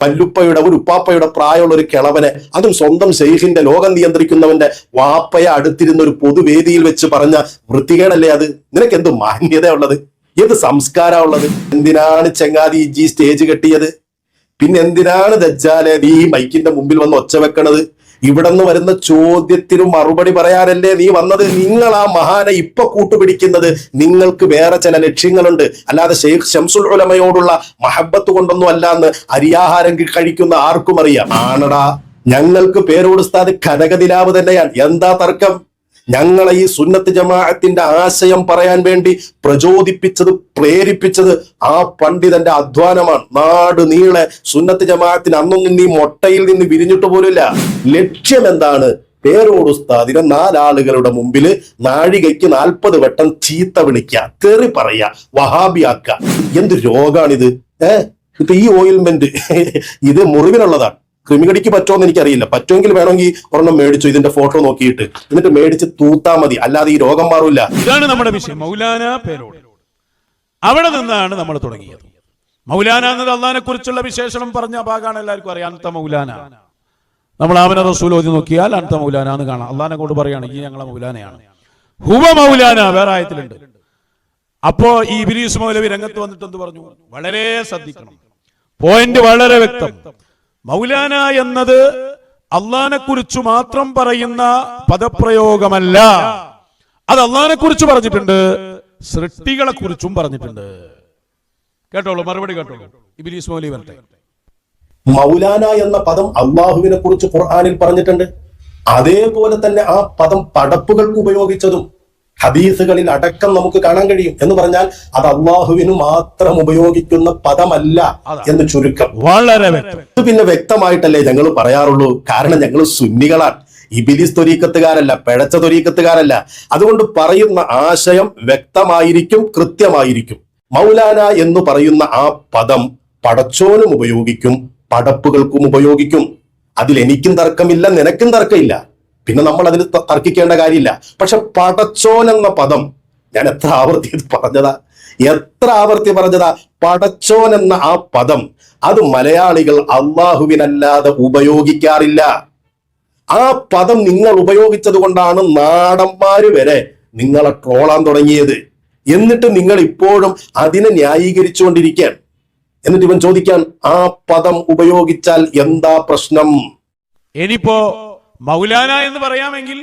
വല്ലുപ്പയുടെ ഒരു ഉപ്പാപ്പയുടെ പ്രായമുള്ള ഒരു കിളവനെ, അതും സ്വന്തം ഷെയ്ഖിന്റെ ലോകം നിയന്ത്രിക്കുന്നവന്റെ വാപ്പയെ അടുത്തിരുന്ന ഒരു പൊതുവേദിയിൽ വെച്ച് പറഞ്ഞ വൃത്തികേടല്ലേ അത്? നിനക്ക് എന്ത് മാന്യത ഉള്ളത്? ഏത് സംസ്കാരം ഉള്ളത്? എന്തിനാണ് ചങ്ങാതി ഈ സ്റ്റേജ് കെട്ടിയത്? പിന്നെ എന്തിനാണ് ദജ്ജാലെ നീ മൈക്കിന്റെ മുമ്പിൽ വന്ന് ഒച്ച വെക്കണത്? ഇവിടെ നിന്ന് വരുന്ന ചോദ്യത്തിനും മറുപടി പറയാനല്ലേ നീ വന്നത്? നിങ്ങൾ ആ മഹാനെ ഇപ്പൊ കൂട്ടുപിടിക്കുന്നത് നിങ്ങൾക്ക് വേറെ ചില ലക്ഷ്യങ്ങളുണ്ട്, അല്ലാതെ ഷെയ്ഖ് ശംസുൽ ഉലമയോടുള്ള മഹബത്ത് കൊണ്ടൊന്നും അല്ലാന്ന് അരിയാഹാരം കഴിക്കുന്ന ആർക്കും അറിയാം. ആണടാ, ഞങ്ങൾക്ക് പേരോട് ഉസ്താദ് കനകദിലാവ് തന്നെയാണ്. എന്താ തർക്കം? ഞങ്ങളെ ഈ സുന്നത്ത് ജമാഅത്തിന്റെ ആശയം പറയാൻ വേണ്ടി പ്രചോദിപ്പിച്ചത്, പ്രേരിപ്പിച്ചത് ആ പണ്ഡിതന്റെ അധ്വാനമാണ്. നാട് നീളെ സുന്നത്ത് ജമാഅത്തിന് അന്നൊന്നും നീ മൊട്ടയിൽ നിന്ന് വിരിഞ്ഞിട്ട് പോലില്ല. ലക്ഷ്യം എന്താണ്? പേരോട് ഉസ്താദിനെ 4 ആളുകളുടെ മുമ്പിൽ നാഴികയ്ക്ക് 40 വട്ടം ചീത്ത വിളിക്കുക, തെറി പറയുക, വഹാബിയാക്കുക. എന്ത് രോഗാണിത്? ഇപ്പൊ ഈ ഓയിൽമെന്റ് ഇത് മുറിവിനുള്ളതാണ്. ക്രിമികടിക്ക് പറ്റുമോന്ന് എനിക്കറിയില്ല. പറ്റുമെങ്കിൽ വേണമെങ്കിൽ ഒരെണ്ണം മേടിച്ചു, ഇതിന്റെ ഫോട്ടോ നോക്കിയിട്ട്, എന്നിട്ട് മേടിച്ച് തൂത്താ മതി, അല്ലാതെ ഈ രോഗം മാറില്ല. ഇതാണ് നമ്മുടെ വിഷയം, മൗലാന പേരോട്. അവിടെ നിന്നാണ് നമ്മൾ തുടങ്ങിയത്. മൗലാന എന്നത് അള്ളാഹിനെ കുറിച്ചുള്ള വിശേഷണം പറഞ്ഞ ഭാഗമാണ് എല്ലാവർക്കും അറിയാം. അൻത മൗലാന. നമ്മൾ ആമന റസൂൽ ഓതി നോക്കിയാൽ അൻത മൗലാന എന്ന് കാണാം. അള്ളാഹിനെ കൊണ്ട് പറയാണ്, ഈ ഞങ്ങളെ മൗലാനയാണ്. ഹുവ മൗലാന വേറെ ആയത്തിലുണ്ട്. അപ്പോ ഈ ഇബ്ലീസ് മൗലവി രംഗത്ത് വന്നിട്ട് എന്ത് പറഞ്ഞു? വളരെ ശ്രദ്ധിക്കണം, പോയിന്റ് വളരെ വ്യക്തം. മൗലാന എന്നത് അള്ളാഹിനെ കുറിച്ച് മാത്രം പറയുന്ന പദപ്രയോഗമല്ല. അത് അള്ളാഹിനെ കുറിച്ച് പറഞ്ഞിട്ടുണ്ട്, സൃഷ്ടികളെ കുറിച്ചും പറഞ്ഞിട്ടുണ്ട്. കേട്ടോളൂ, മറുപടി കേട്ടോളൂ. ഇബ്ലീസ് മൗലവി വരട്ടെ. മൗലാന എന്ന പദം അള്ളാഹുവിനെ കുറിച്ച് ഖുർആനിൽ പറഞ്ഞിട്ടുണ്ട്. അതേപോലെ തന്നെ ആ പദം പടപ്പുകൾക്ക് ഉപയോഗിച്ചതും ഹദീസുകളിൽ അടക്കം നമുക്ക് കാണാൻ കഴിയും. എന്ന് പറഞ്ഞാൽ അത് അള്ളാഹുവിന് മാത്രം ഉപയോഗിക്കുന്ന പദമല്ല എന്ന് ചുരുക്കം. വളരെ പിന്നെ വ്യക്തമായിട്ടല്ലേ ഞങ്ങൾ പറയാറുള്ളൂ. കാരണം ഞങ്ങൾ സുന്നികളാണ്, ഇബ്ലീസ് ത്വരീഖത്തുകാരല്ല, പിഴച്ച ത്വരീഖത്തുകാരല്ല. അതുകൊണ്ട് പറയുന്ന ആശയം വ്യക്തമായിരിക്കും, കൃത്യമായിരിക്കും. മൗലാന എന്ന് പറയുന്ന ആ പദം പടച്ചോനും ഉപയോഗിക്കും, പടപ്പുകൾക്കും ഉപയോഗിക്കും. അതിൽ എനിക്കും തർക്കമില്ല, നിനക്കും തർക്കമില്ല. പിന്നെ നമ്മൾ അതിൽ തർക്കിക്കേണ്ട കാര്യമില്ല. പക്ഷെ പടച്ചോൻ എന്ന പദം ഞാൻ എത്ര ആവർത്തി പറഞ്ഞതാ. പടച്ചോൻ എന്ന ആ പദം അത് മലയാളികൾ അള്ളാഹുവിനല്ലാതെ ഉപയോഗിക്കാറില്ല. ആ പദം നിങ്ങൾ ഉപയോഗിച്ചത് കൊണ്ടാണ് നാടന്മാര് വരെ നിങ്ങളെ ട്രോളാൻ തുടങ്ങിയത്. എന്നിട്ട് നിങ്ങൾ ഇപ്പോഴും അതിനെ ന്യായീകരിച്ചുകൊണ്ടിരിക്കാൻ. എന്നിട്ട് ഇവൻ ചോദിക്കാൻ, ആ പദം ഉപയോഗിച്ചാൽ എന്താ പ്രശ്നം? ഇനിയിപ്പോ മൗലാന എന്ന് പറയാമെങ്കിൽ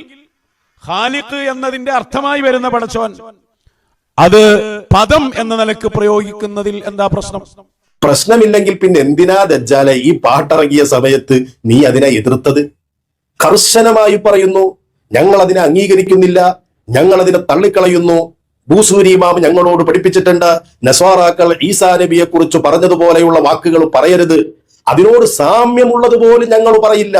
ഖാലിഖ് എന്നതിന്റെ അർത്ഥമായി വരുന്ന പടച്ചോൻ, അത് പദം എന്ന നിലക്ക് പ്രയോഗിക്കുന്നതിൽ എന്താ പ്രശ്നം? പ്രശ്നമില്ലെങ്കിൽ പിന്നെ എന്തിനാ ദജ്ജാലെ ഈ പാട്ടിറങ്ങിയ സമയത്ത് നീ അതിനെ എതിർത്തത്? കർശനമായി പറയുന്നു, ഞങ്ങൾ അതിനെ അംഗീകരിക്കുന്നില്ല, ഞങ്ങൾ അതിനെ തള്ളിക്കളയുന്നു. ബൂസൂരി ഇമാം ഞങ്ങളോട് പഠിപ്പിച്ചിട്ടുണ്ട്, നസ്വാറാക്കൾ ഈസാ നബിയെ കുറിച്ച് പറഞ്ഞതുപോലെയുള്ള വാക്കുകൾ പറയരുത്, അതിനോട് സാമ്യമുള്ളതുപോലെ ഞങ്ങൾ പറയില്ല,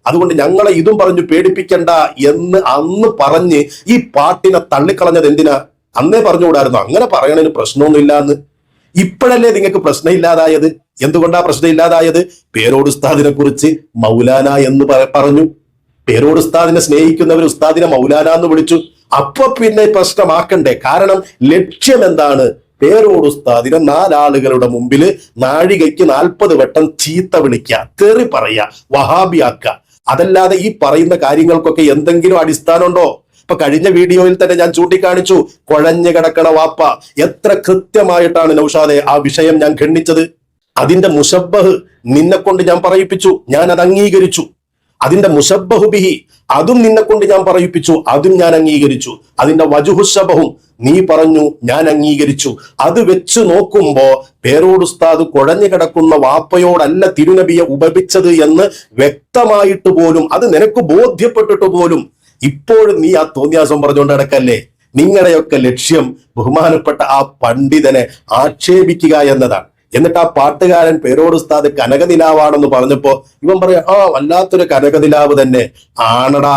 അതുകൊണ്ട് ഞങ്ങളെ ഇതും പറഞ്ഞു പേടിപ്പിക്കണ്ട എന്ന് അന്ന് പറഞ്ഞ് ഈ പാട്ടിനെ തള്ളിക്കളഞ്ഞത് എന്തിനാ? അന്നേ പറഞ്ഞുകൂടായിരുന്നു അങ്ങനെ പറയണതിന് പ്രശ്നമൊന്നുമില്ല എന്ന്. ഇപ്പോഴല്ലേ നിങ്ങൾക്ക് പ്രശ്നമില്ലാതായത്? എന്തുകൊണ്ടാ പ്രശ്നം ഇല്ലാതായത്? പേരോട് ഉസ്താദിനെ കുറിച്ച് മൗലാന എന്ന് പറഞ്ഞു. പേരോട് ഉസ്താദിനെ സ്നേഹിക്കുന്നവർ ഉസ്താദിനെ മൗലാന എന്ന് വിളിച്ചു. അപ്പൊ പിന്നെ പ്രശ്നമാക്കണ്ടേ? കാരണം ലക്ഷ്യം എന്താണ്? പേരോട് ഉസ്താദിനെ 4 ആളുകളുടെ മുമ്പിൽ നാഴികയ്ക്ക് 40 വട്ടം ചീത്ത വിളിക്കുക, തെറി പറയുക, വഹാബിയാക്കുക. അതല്ലാതെ ഈ പറയുന്ന കാര്യങ്ങൾക്കൊക്കെ എന്തെങ്കിലും അടിസ്ഥാനമുണ്ടോ? ഇപ്പൊ കഴിഞ്ഞ വീഡിയോയിൽ തന്നെ ഞാൻ ചൂണ്ടിക്കാണിച്ചു, കുഴഞ്ഞു കിടക്കണ വാപ്പ. എത്ര കൃത്യമായിട്ടാണ് നൗഷാദെ ആ വിഷയം ഞാൻ ഖണ്ഡിച്ചത്. അതിന്റെ മുശബ്ബഹ് നിന്നെ കൊണ്ട് ഞാൻ പറയിപ്പിച്ചു, ഞാൻ അത് അംഗീകരിച്ചു. അതിന്റെ മുശബ്ബഹു ബിഹി അതും നിന്നെ കൊണ്ട് ഞാൻ പറയിപ്പിച്ചു, അതും ഞാൻ അംഗീകരിച്ചു. അതിന്റെ വജുഹുശബഹും നീ പറഞ്ഞു, ഞാൻ അംഗീകരിച്ചു. അത് വെച്ച് നോക്കുമ്പോ പേരോട് ഉസ്താദ് കുഴഞ്ഞു കിടക്കുന്ന വാപ്പയോടല്ല തിരുനബിയെ ഉപമിച്ചത് എന്ന് വ്യക്തമായിട്ട് പോലും, അത് നിനക്ക് ബോധ്യപ്പെട്ടിട്ട് പോലും ഇപ്പോഴും നീ ആ തോന്നിയാസം പറഞ്ഞുകൊണ്ട് നടക്കല്ലേ? നിങ്ങളുടെയൊക്കെ ലക്ഷ്യം ബഹുമാനപ്പെട്ട ആ പണ്ഡിതനെ ആക്ഷേപിക്കുക എന്നതാണ്. എന്നിട്ട് ആ പാട്ടുകാരൻ പേരോട് ഉസ്താദ് കനകനിലാവാണെന്ന് പറഞ്ഞപ്പോ ഇവൻ പറയാ, വല്ലാത്തൊരു കനകനിലാവ് തന്നെ. ആണടാ,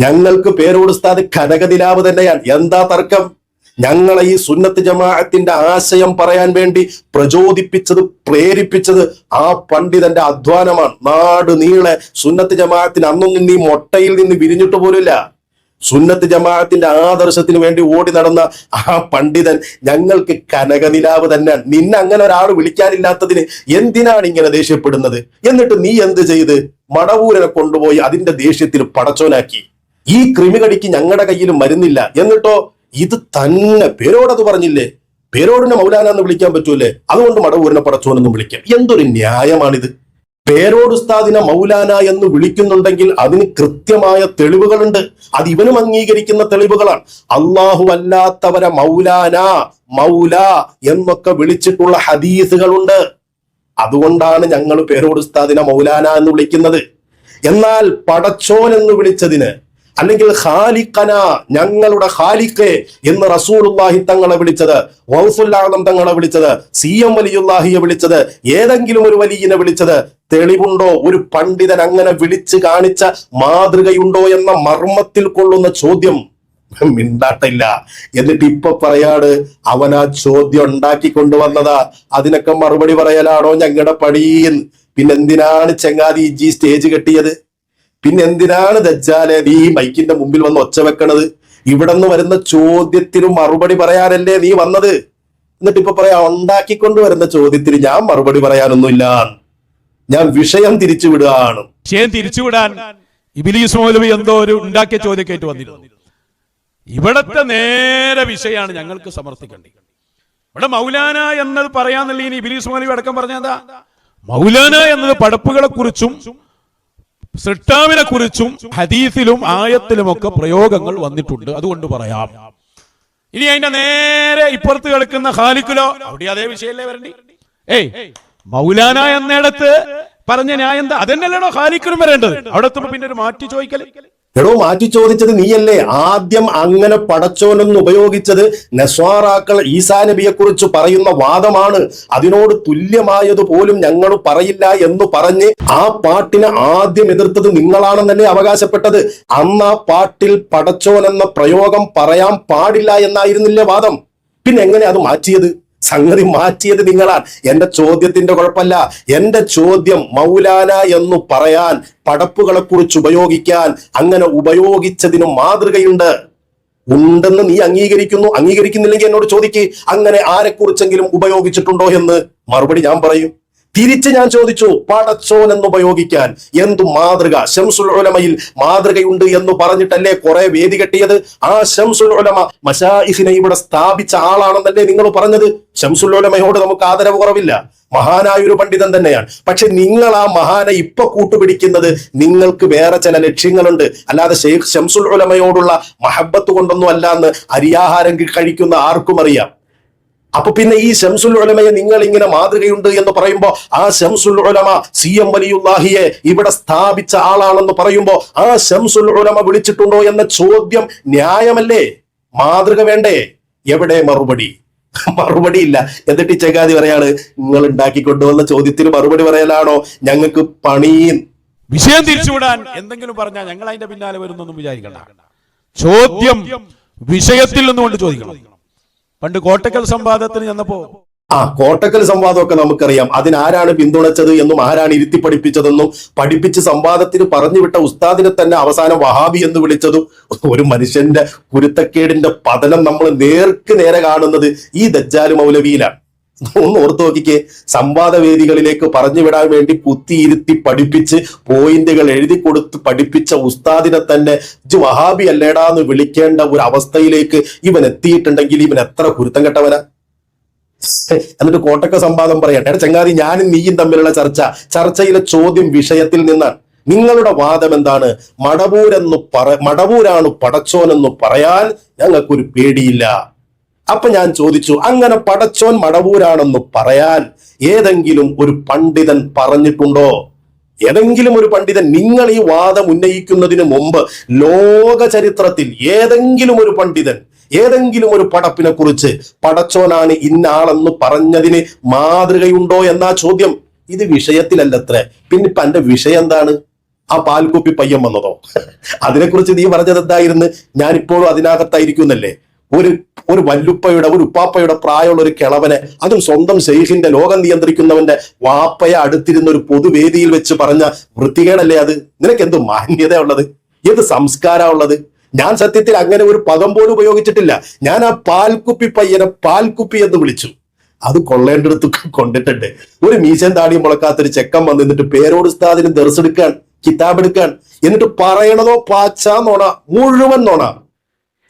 ഞങ്ങൾക്ക് പേരോട് ഉസ്താദ് കനകനിലാവ് തന്നെയാണ്. എന്താ തർക്കം? ഞങ്ങളെ ഈ സുന്നത്ത് ജമാഅത്തിന്റെ ആശയം പറയാൻ വേണ്ടി പ്രചോദിപ്പിച്ചത്, പ്രേരിപ്പിച്ചത് ആ പണ്ഡിതന്റെ അധ്വാനമാണ്. നാട് നീളെ സുന്നത്ത് ജമാഅത്തിന് അന്നൊന്നും നീ മൊട്ടയിൽ നിന്ന് വിരിഞ്ഞിട്ട് പോലില്ല. സുന്നത്ത് ജമാഅത്തിന്റെ ആദർശത്തിന് വേണ്ടി ഓടി നടന്ന ആ പണ്ഡിതൻ ഞങ്ങൾക്ക് കനകനിലാവ് തന്നെ. നിന്നെ അങ്ങനെ ഒരാൾ വിളിക്കാനില്ലാത്തതിന് എന്തിനാണ് ഇങ്ങനെ ദേഷ്യപ്പെടുന്നത്? എന്നിട്ട് നീ എന്ത് ചെയ്ത്? മടവൂരിനെ കൊണ്ടുപോയി അതിന്റെ ദേഷ്യത്തിൽ പടച്ചോനാക്കി. ഈ കൃമികടിക്ക് ഞങ്ങളുടെ കയ്യിൽ മരുന്നില്ല. എന്നിട്ടോ ഇത് തന്നെ പേരോടത് പറഞ്ഞില്ലേ, പേരോടിനെ മൗലാന എന്ന് വിളിക്കാൻ പറ്റൂലേ, അതുകൊണ്ട് മടവൂരിനെ പടച്ചോനെന്ന് വിളിക്കാം. എന്തൊരു ന്യായമാണിത്? പേരോട് ഉസ്താദിനെ മൗലാന എന്ന് വിളിക്കുന്നുണ്ടെങ്കിൽ അതിന് കൃത്യമായ തെളിവുകളുണ്ട്. അത് ഇവനും അംഗീകരിക്കുന്ന തെളിവുകളാണ്. അള്ളാഹു അല്ലാത്തവരെ മൗലാന, മൗല എന്നൊക്കെ വിളിച്ചിട്ടുള്ള ഹദീസുകളുണ്ട്. അതുകൊണ്ടാണ് ഞങ്ങൾ പേരോട് ഉസ്താദിനെ മൗലാന എന്ന് വിളിക്കുന്നത്. എന്നാൽ പടച്ചോൻ എന്ന് വിളിച്ചതിന്, അല്ലെങ്കിൽ ഖാലിഖന, ഞങ്ങളുടെ ഖാലിഖെ എന്ന് റസൂലുള്ളാഹി തങ്ങളെ വിളിച്ചത്, ഗൗസുൽ ആദം തങ്ങളെ വിളിച്ചത്, CM വലിയുള്ളാഹിയെ വിളിച്ചത്, ഏതെങ്കിലും ഒരു വലിയനെ വിളിച്ചത് തെളിവുണ്ടോ? ഒരു പണ്ഡിതൻ അങ്ങനെ വിളിച്ച് കാണിച്ച മാതൃകയുണ്ടോ എന്ന മർമ്മത്തിൽ കൊള്ളുന്ന ചോദ്യം മിണ്ടാട്ടില്ല. എന്നിട്ട് ഇപ്പൊ പറയാട് അവൻ ആ ചോദ്യം ഉണ്ടാക്കി കൊണ്ടുവന്നതാ, അതിനൊക്കെ മറുപടി പറയലാണോ ഞങ്ങളുടെ പടിയെന്ന്? പിന്നെന്തിനാണ് ചങ്ങാതി ഈ സ്റ്റേജ് കെട്ടിയത്? പിന്നെന്തിനാണ് ദജ്ജാലെ നീ മൈക്കിന്റെ മുമ്പിൽ വന്ന് ഒച്ച വെക്കണത്? ഇവിടെ നിന്ന് വരുന്ന ചോദ്യത്തിന് മറുപടി പറയാനല്ലേ നീ വന്നത്? എന്നിട്ട് ഇപ്പൊ പറയാ ഉണ്ടാക്കിക്കൊണ്ട് വരുന്ന ചോദ്യത്തിന് ഞാൻ മറുപടി പറയാനൊന്നുമില്ല, ഞാൻ വിഷയം തിരിച്ചുവിടുകയാണ്. വിഷയം തിരിച്ചുവിടാൻ ഇബ്ലീസ് മൗലവി എന്തോ ഒരു ഉണ്ടാക്കിയ ചോദ്യം കേട്ട് വന്നിരുന്നു. ഇവിടത്തെ നേരെ വിഷയമാണ് ഞങ്ങൾക്ക് സമർത്ഥിക്കേണ്ടത്. ഇവിടെ മൗലാന എന്നത് പറയാന്നല്ല ഇനി ഇബ്ലീസ് മൗലവി അടക്കം പറഞ്ഞതാ. മൗലാന എന്നത് പടപ്പുകളെ കുറിച്ചും സൃഷ്ടാവിനെ കുറിച്ചും ഹദീസിലും ആയത്തിലുമൊക്കെ പ്രയോഗങ്ങൾ വന്നിട്ടുണ്ട്, അതുകൊണ്ട് പറയാം. ഇനി അതിന്റെ നേരെ ഇപ്പുറത്ത് കിടക്കുന്ന ഖാലിഖിലോ അവിടെ അതേ വിഷയല്ലേ വരണ്ടി? മൗലാന എന്നിടത്ത് പറഞ്ഞ ന്യായം എന്താ? അതന്നെയല്ലോ ഖാലിഖിലും വരേണ്ടത്. അവിടെ എത്തുമ്പോ പിന്നെ ഒരു മാറ്റി ചോദിക്കല്. എടോ, മാറ്റി ചോദിച്ചത് നീയല്ലേ. ആദ്യം അങ്ങനെ പടച്ചോനെന്ന് ഉപയോഗിച്ചത് നസ്വാറാക്കൾ ഈസാ നബിയെ കുറിച്ച് പറയുന്ന വാദമാണ്. അതിനോട് തുല്യമായത് പോലും ഞങ്ങൾ പറയില്ല എന്ന് പറഞ്ഞ് ആ പാട്ടിനെ ആദ്യം എതിർത്തത് നിങ്ങളാണെന്നല്ലേ അവകാശപ്പെട്ടത്. അന്ന് ആ പാട്ടിൽ പടച്ചോൻ എന്ന പ്രയോഗം പറയാൻ പാടില്ല എന്നായിരുന്നില്ലേ വാദം? പിന്നെ എങ്ങനെ അത് മാറ്റിയത്? സംഗതി മാറ്റിയത് നിങ്ങളാണ്. എന്റെ ചോദ്യത്തിന്റെ കുഴപ്പമല്ല. എന്റെ ചോദ്യം മൗലാന എന്ന് പറയാൻ, പടപ്പുകളെ കുറിച്ച് ഉപയോഗിക്കാൻ, അങ്ങനെ ഉപയോഗിച്ചതിന് മാതൃകയുണ്ട്, ഉണ്ടെന്ന് നീ അംഗീകരിക്കുന്നു. അംഗീകരിക്കുന്നില്ലെങ്കിൽ എന്നോട് ചോദിക്ക്, അങ്ങനെ ആരെക്കുറിച്ചെങ്കിലും ഉപയോഗിച്ചിട്ടുണ്ടോ എന്ന്. മറുപടി ഞാൻ പറയും. തിരിച്ച് ഞാൻ ചോദിച്ചു, പടച്ചോൻ എന്ന് ഉപയോഗിക്കാൻ എന്തു മാതൃക? ശംസുൽ ഉലമയിൽ മാതൃകയുണ്ട് എന്ന് പറഞ്ഞിട്ടല്ലേ കുറെ വേദി കെട്ടിയത്? ആ ശംസുൽ ഉലമ മശായിഖിനെ ഇവിടെ സ്ഥാപിച്ച ആളാണെന്നല്ലേ നിങ്ങൾ പറഞ്ഞത്? ശംസുൽ ഉലമയോട് നമുക്ക് ആദരവ് കുറവില്ല, മഹാനായ ഒരു പണ്ഡിതൻ തന്നെയാണ്. പക്ഷെ നിങ്ങൾ ആ മഹാനെ ഇപ്പൊ കൂട്ടുപിടിക്കുന്നത് നിങ്ങൾക്ക് വേറെ ചില ലക്ഷ്യങ്ങളുണ്ട്. അല്ലാതെ ഷെയ്ഖ് ശംസുൽ ഉലമയോടുള്ള മഹബത്ത് കൊണ്ടൊന്നും അല്ലാന്ന് അരിയാഹാരം കഴിക്കുന്ന ആർക്കും അറിയാം. അപ്പൊ പിന്നെ ഈ ശംസുൽ ഉലമയെ നിങ്ങൾ ഇങ്ങനെ മാതൃകയുണ്ട് എന്ന് പറയുമ്പോ, ആ ശംസുൽ ഉലമ CM വലിയുള്ളാഹിയെ ഇവിടെ സ്ഥാപിച്ച ആളാണെന്ന് പറയുമ്പോ ആ ശംസുൽ ഉലമ വിളിച്ചിട്ടുണ്ടോ എന്ന ചോദ്യം ന്യായമല്ലേ? മാതൃക വേണ്ടേ? എവിടെ മറുപടി? മറുപടിയില്ല. എന്നിട്ട് ഈ ചങ്ങാതി പറയാണ് നിങ്ങൾ ഉണ്ടാക്കിക്കൊണ്ടുവന്ന ചോദ്യത്തിന് മറുപടി പറയലാണോ ഞങ്ങൾക്ക് പണി? വിഷയം തിരിച്ചുവിടാൻ എന്തെങ്കിലും പറഞ്ഞാൽ ഞങ്ങൾ അതിന്റെ പിന്നാലെ വരുന്നൊന്നും വിചാരിക്കണ്ട. ചോദ്യം വിഷയത്തിൽ നിന്നുകൊണ്ട് ചോദിക്കണം. പണ്ട് കോട്ടക്കൽ സംവാദത്തിന് ചെന്നപ്പോ കോട്ടക്കൽ സംവാദമൊക്കെ നമുക്കറിയാം. അതിനാരാണ് പിന്തുണച്ചത് എന്നും ആരാണ് ഇരുത്തി പഠിപ്പിച്ചതെന്നും പഠിപ്പിച്ച് സംവാദത്തിന് പറഞ്ഞുവിട്ട ഉസ്താദിനെ തന്നെ അവസാനം വഹാബി എന്ന് വിളിച്ചതും, ഒരു മനുഷ്യന്റെ കുരുത്തക്കേടിന്റെ പതനം നമ്മൾ നേർക്ക് നേരെ കാണുന്നത് ഈ ദജ്ജാൽ മൗലവിയിലാണ്. ഒന്ന് ഓർത്തു നോക്കിക്കേ. സംവാദ വേദികളിലേക്ക് പറഞ്ഞു വിടാൻ വേണ്ടി കുത്തിയിരുത്തി പഠിപ്പിച്ച് പോയിന്റുകൾ എഴുതി കൊടുത്ത് പഠിപ്പിച്ച ഉസ്താദിനെ തന്നെ വഹാബി അല്ലേടാന്ന് വിളിക്കേണ്ട ഒരു അവസ്ഥയിലേക്ക് ഇവൻ എത്തിയിട്ടുണ്ടെങ്കിൽ ഇവൻ എത്ര കുരുത്തം കെട്ടവനാ? എന്നിട്ട് കോട്ടക്ക സംവാദം പറയട്ടെ. ചങ്ങാതി, ഞാനും നീയും തമ്മിലുള്ള ചർച്ചയിലെ ചോദ്യം വിഷയത്തിൽ നിന്നാണ്. നിങ്ങളുടെ വാദം എന്താണ്? മടവൂരാണ് പടച്ചോനെന്ന് പറയാൻ ഞങ്ങൾക്കൊരു പേടിയില്ല. അപ്പൊ ഞാൻ ചോദിച്ചു, അങ്ങനെ പടച്ചോൻ മടവൂരാണെന്ന് പറയാൻ ഏതെങ്കിലും ഒരു പണ്ഡിതൻ പറഞ്ഞിട്ടുണ്ടോ? ഏതെങ്കിലും ഒരു പണ്ഡിതൻ, നിങ്ങൾ ഈ വാദം ഉന്നയിക്കുന്നതിന് മുമ്പ് ലോക ചരിത്രത്തിൽ ഏതെങ്കിലും ഒരു പണ്ഡിതൻ ഏതെങ്കിലും ഒരു പടപ്പിനെ കുറിച്ച് പടച്ചോനാണ് ഇന്നാളെന്ന് പറഞ്ഞതിന് മാതൃകയുണ്ടോ എന്നാ ചോദ്യം. ഇത് വിഷയത്തിലല്ലത്രേ. പിന്നെ ഇപ്പൊ എന്റെ വിഷയം എന്താണ്? ആ പാൽക്കുപ്പി പയ്യൻ വന്നതോ? അതിനെക്കുറിച്ച് നീ പറഞ്ഞത് എന്തായിരുന്നു? ഞാനിപ്പോഴും അതിനകത്തായിരിക്കുന്നല്ലേ. ഒരു വല്ലുപ്പയുടെ ഒരു ഉപ്പാപ്പയുടെ പ്രായമുള്ള ഒരു കിളവനെ, അതും സ്വന്തം ശൈഖിന്റെ ലോകം നിയന്ത്രിക്കുന്നവന്റെ വാപ്പയെ അടുത്തിരുന്ന ഒരു പൊതുവേദിയിൽ വെച്ച് പറഞ്ഞ വൃത്തികേടല്ലേ അത്? നിനക്ക് എന്ത് മാന്യത ഉള്ളത്? എന്ത് സംസ്കാരം ഉള്ളത്? ഞാൻ സത്യത്തിൽ അങ്ങനെ ഒരു പദം പോലും ഉപയോഗിച്ചിട്ടില്ല. ഞാൻ ആ പാൽക്കുപ്പി പയ്യനെ പാൽക്കുപ്പി എന്ന് വിളിച്ചു. അത് കൊള്ളേണ്ടടുത്ത് കൊണ്ടിട്ടുണ്ട്. ഒരു മീശൻ താടിയും മുളക്കാത്തൊരു ചെക്കൻ വന്നിട്ട് പേരോട് ഉസ്താദിന് ദർസെടുക്കാൻ, കിതാബ് എടുക്കാൻ, എന്നിട്ട് പറയണതോ പാച്ചാ നോണ, മുഴുവൻ നോണ.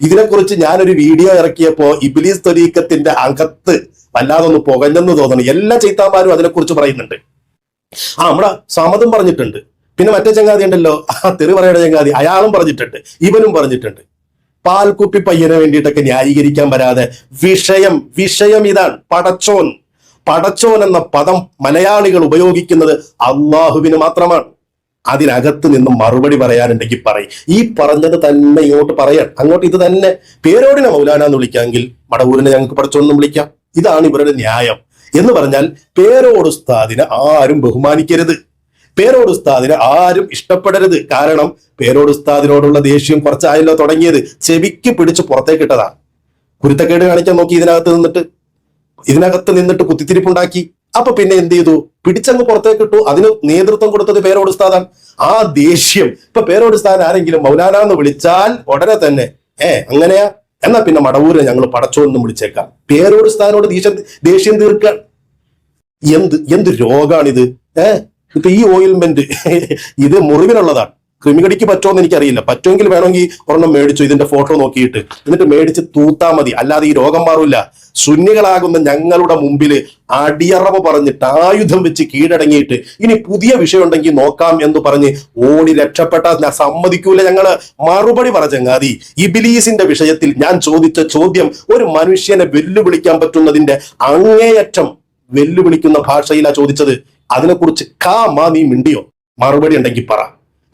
ഇതിനെക്കുറിച്ച് ഞാനൊരു വീഡിയോ ഇറക്കിയപ്പോ ഇബ്ലീസ് ത്വരീഖത്തിന്റെ അകത്ത് വല്ലാതൊന്ന് പുകഞ്ഞെന്ന് തോന്നുന്നു. എല്ലാ ചൈത്താന്മാരും അതിനെക്കുറിച്ച് പറയുന്നുണ്ട്. നമ്മുടെ സമതും പറഞ്ഞിട്ടുണ്ട്. പിന്നെ മറ്റേ ചങ്ങാതി ഉണ്ടല്ലോ, തെറി പറയുടെ ചങ്ങാതി, അയാളും പറഞ്ഞിട്ടുണ്ട്, ഇവനും പറഞ്ഞിട്ടുണ്ട്. പാൽക്കുപ്പി പയ്യനെ വേണ്ടിയിട്ടൊക്കെ ന്യായീകരിക്കാൻ വരാതെ വിഷയം ഇതാണ്. പടച്ചോൻ എന്ന പദം മലയാളികൾ ഉപയോഗിക്കുന്നത് അള്ളാഹുവിന് മാത്രമാണ്. അതിനകത്ത് നിന്ന് മറുപടി പറയാനുണ്ടെങ്കിൽ പറയും. ഈ പറഞ്ഞത് തന്നെ ഇങ്ങോട്ട് പറയാൻ, അങ്ങോട്ട് ഇത് തന്നെ. പേരോടിനെ മൗലാന എന്ന് വിളിക്കാമെങ്കിൽ മടവൂരിനെ ഞങ്ങൾക്ക് പടച്ചോനെന്നും വിളിക്കാം. ഇതാണ് ഇവരുടെ ന്യായം. എന്ന് പറഞ്ഞാൽ പേരോട് ഉസ്താദിനെ ആരും ബഹുമാനിക്കരുത്, പേരോട് ഉസ്താദിനെ ആരും ഇഷ്ടപ്പെടരുത്. കാരണം പേരോട് ഉസ്താദിനോടുള്ള ദേഷ്യം കുറച്ചായല്ലോ തുടങ്ങിയത്. ചെവിക്ക് പിടിച്ച് പുറത്തേക്ക് ഇട്ടതാ. കുരുത്തക്കേട് കാണിക്കാൻ നോക്കി ഇതിനകത്ത് നിന്നിട്ട് കുത്തിത്തിരിപ്പുണ്ടാക്കി. അപ്പൊ പിന്നെ എന്ത് ചെയ്തു? പിടിച്ചങ്ങ് പുറത്തേക്ക് ഇട്ടു. അതിന് നേതൃത്വം കൊടുത്തത് പേരോട് ഉസ്താദാണ്. ആ ദേഷ്യം ഇപ്പൊ പേരോട് ഉസ്താദ് ആരെങ്കിലും മൗലാന എന്ന് വിളിച്ചാൽ ഉടനെ തന്നെ അങ്ങനെയാ, എന്നാ പിന്നെ മടവൂരിനെ ഞങ്ങൾ പടച്ചോന്നും വിളിച്ചേക്കാം. പേരോട് ഉസ്താദിനോട് ദേഷ്യം തീർക്കാൻ എന്ത് രോഗാണിത്? ഇപ്പൊ ഈ ഓയിൽമെന്റ് ഇത് മുറിവിനുള്ളതാണ്. കൃമികടിക്ക് പറ്റുമോ എനിക്കറിയില്ല. പറ്റുമെങ്കിൽ വേണമെങ്കിൽ ഒരെണ്ണം മേടിച്ചു, ഇതിന്റെ ഫോട്ടോ നോക്കിയിട്ട്, എന്നിട്ട് മേടിച്ച് തൂത്താ മതി. അല്ലാതെ ഈ രോഗം മാറില്ല. സുന്നികളാകുന്ന ഞങ്ങളുടെ മുമ്പിൽ അടിയറവ് പറഞ്ഞിട്ട് ആയുധം വെച്ച് കീഴടങ്ങിയിട്ട് ഇനി പുതിയ വിഷയം ഉണ്ടെങ്കിൽ നോക്കാം എന്ന് പറഞ്ഞ് ഓടി രക്ഷപ്പെട്ടാൽ സമ്മതിക്കൂല ഞങ്ങള്. മറുപടി പറ ചങ്ങാതി. ഇബ്ലീസിന്റെ വിഷയത്തിൽ ഞാൻ ചോദിച്ച ചോദ്യം ഒരു മനുഷ്യനെ വെല്ലുവിളിക്കാൻ പറ്റുന്നതിന്റെ അങ്ങേയറ്റം വെല്ലുവിളിക്കുന്ന ഭാഷയിലാ ചോദിച്ചത്. അതിനെക്കുറിച്ച് നീ മിണ്ടിയോ? മറുപടി ഉണ്ടെങ്കിൽ പറ.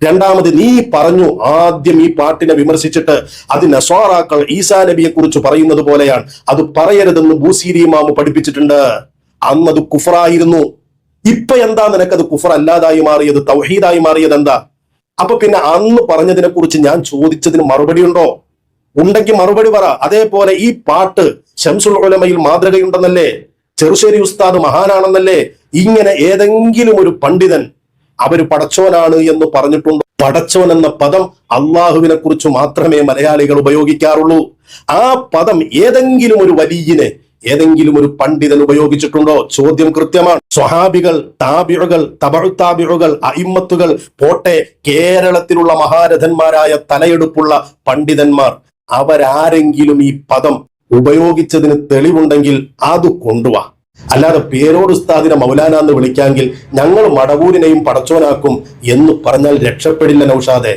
രണ്ടാമത് നീ പറഞ്ഞു ആദ്യം ഈ പാട്ടിനെ വിമർശിച്ചിട്ട് അത് നസ്വാറാക്കൾ ഈസാ നബിയെ കുറിച്ച് പറയുന്നത് പോലെയാണ്, അത് പറയരുതെന്ന് ബൂസീരി ഇമാമ് പഠിപ്പിച്ചിട്ടുണ്ട്. അന്നത് കുഫറായിരുന്നു. ഇപ്പൊ എന്താ നിനക്കത് കുഫർ അല്ലാതായി മാറിയത്, തൗഹീദായി മാറിയത് എന്താ? അപ്പൊ പിന്നെ അന്ന് പറഞ്ഞതിനെ കുറിച്ച് ഞാൻ ചോദിച്ചതിന് മറുപടി ഉണ്ടോ? ഉണ്ടെങ്കിൽ മറുപടി പറ. അതേപോലെ ഈ പാട്ട് ശംസുൽ ഉലമയിൽ മാതൃകയുണ്ടെന്നല്ലേ, ചെറുശ്ശേരി ഉസ്താദ് മഹാനാണെന്നല്ലേ, ഇങ്ങനെ ഏതെങ്കിലും ഒരു പണ്ഡിതൻ അവര് പടച്ചോനാണ് എന്ന് പറഞ്ഞിട്ടുണ്ടോ? പടച്ചോൻ എന്ന പദം അള്ളാഹുവിനെ കുറിച്ച് മാത്രമേ മലയാളികൾ ഉപയോഗിക്കാറുള്ളൂ. ആ പദം ഏതെങ്കിലും ഒരു വലിയനെ, ഏതെങ്കിലും ഒരു പണ്ഡിതൻ ഉപയോഗിച്ചിട്ടുണ്ടോ? ചോദ്യം കൃത്യമാണ്. സ്വഹാബികൾ, താബിഉകൾ, തബഉ താബിഉകൾ, അഇമ്മത്തുകൾ പോട്ടെ, കേരളത്തിലുള്ള മഹാരഥന്മാരായ തലയെടുപ്പുള്ള പണ്ഡിതന്മാർ, അവരാരെങ്കിലും ഈ പദം ഉപയോഗിച്ചതിന് തെളിവുണ്ടെങ്കിൽ അത് കൊണ്ടുവാ. അല്ലാതെ പേരോട് ഉസ്താദിനെ മൗലാന എന്ന് വിളിക്കാമെങ്കിൽ ഞങ്ങൾ മടവൂരിനെയും പടച്ചോനാക്കും എന്ന് പറഞ്ഞാൽ രക്ഷപ്പെടില്ല നൗഷാദെ.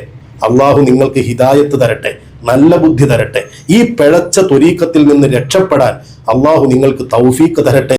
അള്ളാഹു നിങ്ങൾക്ക് ഹിദായത്ത് തരട്ടെ, നല്ല ബുദ്ധി തരട്ടെ. ഈ പിഴച്ച ത്വരീഖത്തിൽ നിന്ന് രക്ഷപ്പെടാൻ അള്ളാഹു നിങ്ങൾക്ക് തൗഫീഖ് തരട്ടെ.